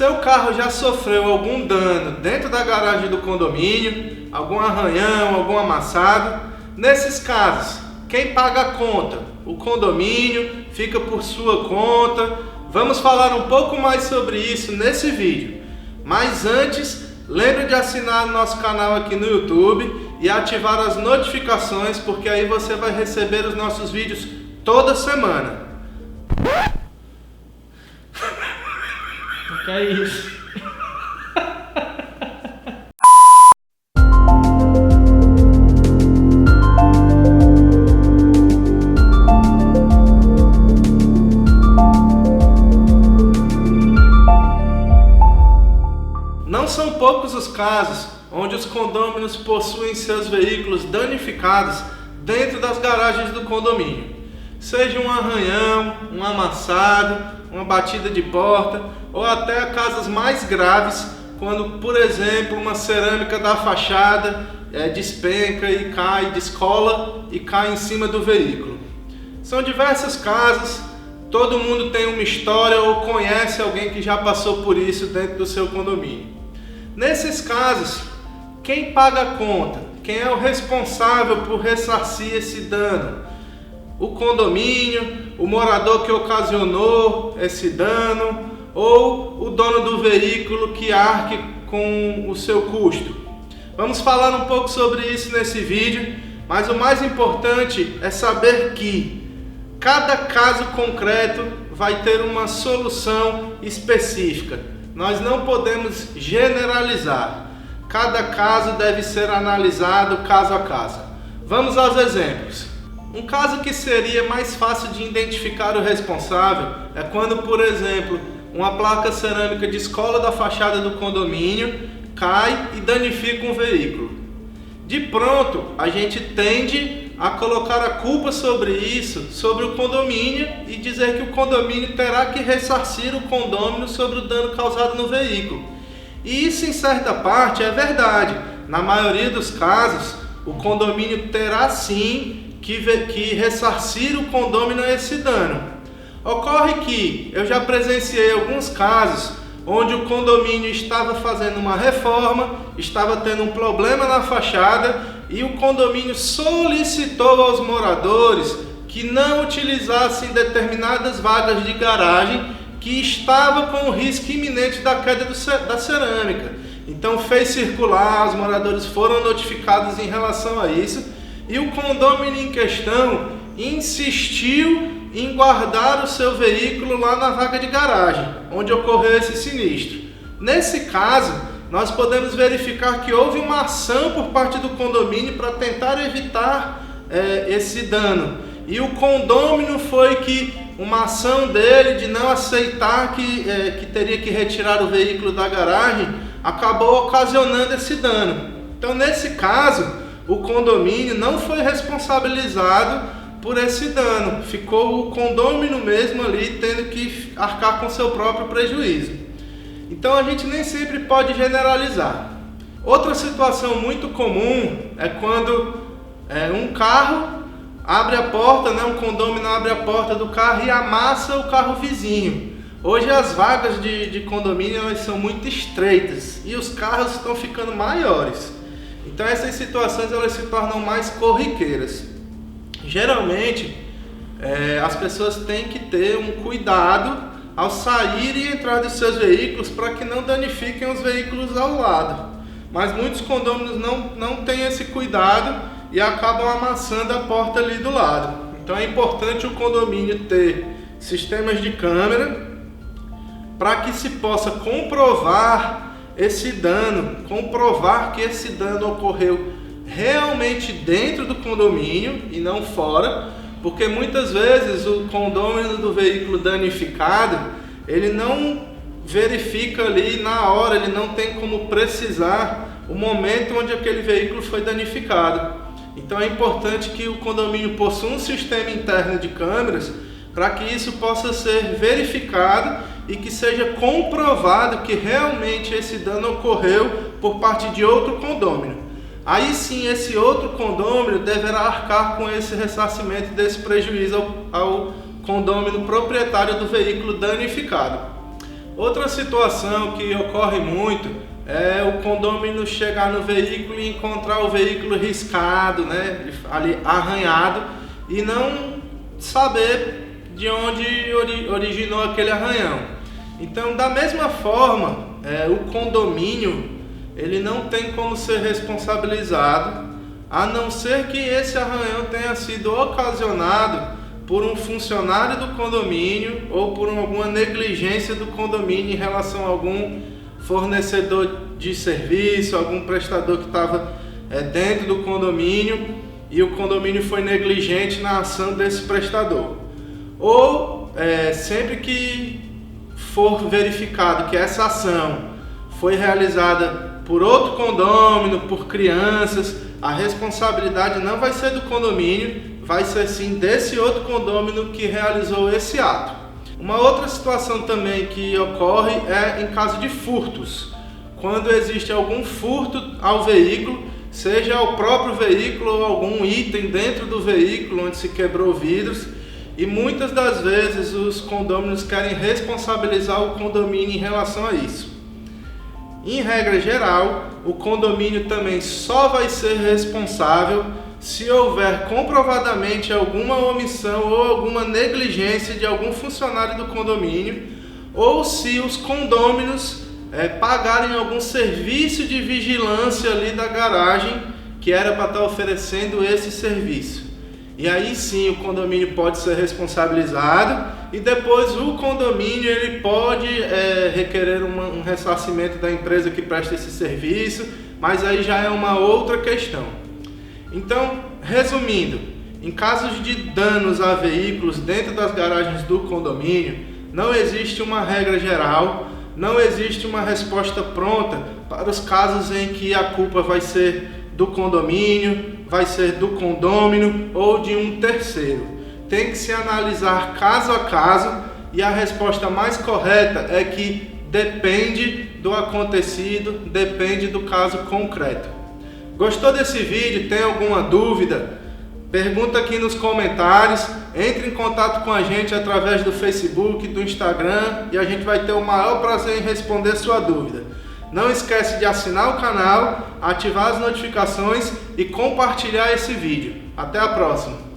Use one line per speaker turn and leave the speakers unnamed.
Seu carro já sofreu algum dano dentro da garagem do condomínio, algum arranhão, algum amassado? Nesses casos, quem paga a conta? O condomínio, fica por sua conta. Vamos falar um pouco mais sobre isso nesse vídeo. Mas antes, lembre de assinar o nosso canal aqui no YouTube e ativar as notificações, porque aí você vai receber os nossos vídeos toda semana.
O que é isso?
Não são poucos os casos onde os condôminos possuem seus veículos danificados dentro das garagens do condomínio. Seja um arranhão, um amassado, uma batida de porta ou até casos mais graves, quando, por exemplo, uma cerâmica da fachada despenca e cai, descola e cai em cima do veículo. São diversos casos, todo mundo tem uma história ou conhece alguém que já passou por isso dentro do seu condomínio. Nesses casos, quem paga a conta? Quem é o responsável por ressarcir esse dano? O condomínio, o morador que ocasionou esse dano ou o dono do veículo que arque com o seu custo? Vamos falar um pouco sobre isso nesse vídeo, mas o mais importante é saber que cada caso concreto vai ter uma solução específica. Nós não podemos generalizar. Cada caso deve ser analisado caso a caso. Vamos aos exemplos. Um caso que seria mais fácil de identificar o responsável é quando, por exemplo, uma placa cerâmica descola da fachada do condomínio, cai e danifica um veículo. De pronto, a gente tende a colocar a culpa sobre isso, sobre o condomínio, e dizer que o condomínio terá que ressarcir o condômino sobre o dano causado no veículo. E isso, em certa parte, é verdade. Na maioria dos casos, o condomínio terá sim que ressarcir o condômino a esse dano. Ocorre que eu já presenciei alguns casos onde o condomínio estava fazendo uma reforma, estava tendo um problema na fachada e o condomínio solicitou aos moradores que não utilizassem determinadas vagas de garagem que estava com o risco iminente da queda da cerâmica. Então fez circular, os moradores foram notificados em relação a isso e o condomínio em questão insistiu em guardar o seu veículo lá na vaga de garagem, onde ocorreu esse sinistro. Nesse caso, nós podemos verificar que houve uma ação por parte do condomínio para tentar evitar esse dano. E o condômino foi que uma ação dele de não aceitar que teria que retirar o veículo da garagem acabou ocasionando esse dano. Então, nesse caso, o condomínio não foi responsabilizado por esse dano. Ficou o condômino mesmo ali tendo que arcar com seu próprio prejuízo. Então a gente nem sempre pode generalizar. Outra situação muito comum é quando um carro abre a porta, um condômino abre a porta do carro e amassa o carro vizinho. Hoje as vagas de condomínio elas são muito estreitas e os carros estão ficando maiores. Então essas situações elas se tornam mais corriqueiras. Geralmente as pessoas têm que ter um cuidado ao sair e entrar dos seus veículos para que não danifiquem os veículos ao lado. Mas muitos condôminos não têm esse cuidado e acabam amassando a porta ali do lado. Então é importante o condomínio ter sistemas de câmera para que se possa comprovar esse dano, comprovar que esse dano ocorreu realmente dentro do condomínio e não fora, porque muitas vezes o condômino do veículo danificado, ele não verifica ali na hora, ele não tem como precisar o momento onde aquele veículo foi danificado. Então é importante que o condomínio possua um sistema interno de câmeras para que isso possa ser verificado e que seja comprovado que realmente esse dano ocorreu por parte de outro condômino. Aí sim, esse outro condômino deverá arcar com esse ressarcimento desse prejuízo ao condômino proprietário do veículo danificado. Outra situação que ocorre muito é o condômino chegar no veículo e encontrar o veículo riscado, né, ali arranhado, e não saber de onde originou aquele arranhão. Então, da mesma forma, o condomínio ele não tem como ser responsabilizado, a não ser que esse arranhão tenha sido ocasionado por um funcionário do condomínio ou por alguma negligência do condomínio em relação a algum fornecedor de serviço, algum prestador que estava dentro do condomínio e o condomínio foi negligente na ação desse prestador. Ou sempre que for verificado que essa ação foi realizada por outro condômino, por crianças, a responsabilidade não vai ser do condomínio, vai ser sim desse outro condômino que realizou esse ato. Uma outra situação também que ocorre é em caso de furtos. Quando existe algum furto ao veículo, seja ao próprio veículo ou algum item dentro do veículo onde se quebrou vidros, e muitas das vezes os condôminos querem responsabilizar o condomínio em relação a isso. Em regra geral, o condomínio também só vai ser responsável se houver comprovadamente alguma omissão ou alguma negligência de algum funcionário do condomínio, ou se os condôminos pagarem algum serviço de vigilância ali da garagem que era para estar oferecendo esse serviço. E aí sim o condomínio pode ser responsabilizado e depois o condomínio ele pode requerer um ressarcimento da empresa que presta esse serviço, mas aí já é uma outra questão. Então, resumindo, em casos de danos a veículos dentro das garagens do condomínio, não existe uma regra geral, não existe uma resposta pronta para os casos em que a culpa vai ser do condomínio, vai ser do condômino ou de um terceiro. Tem que se analisar caso a caso e a resposta mais correta é que depende do acontecido, depende do caso concreto. Gostou desse vídeo? Tem alguma dúvida? Pergunta aqui nos comentários, entre em contato com a gente através do Facebook, do Instagram e a gente vai ter o maior prazer em responder sua dúvida. Não esquece de assinar o canal, ativar as notificações e compartilhar esse vídeo. Até a próxima!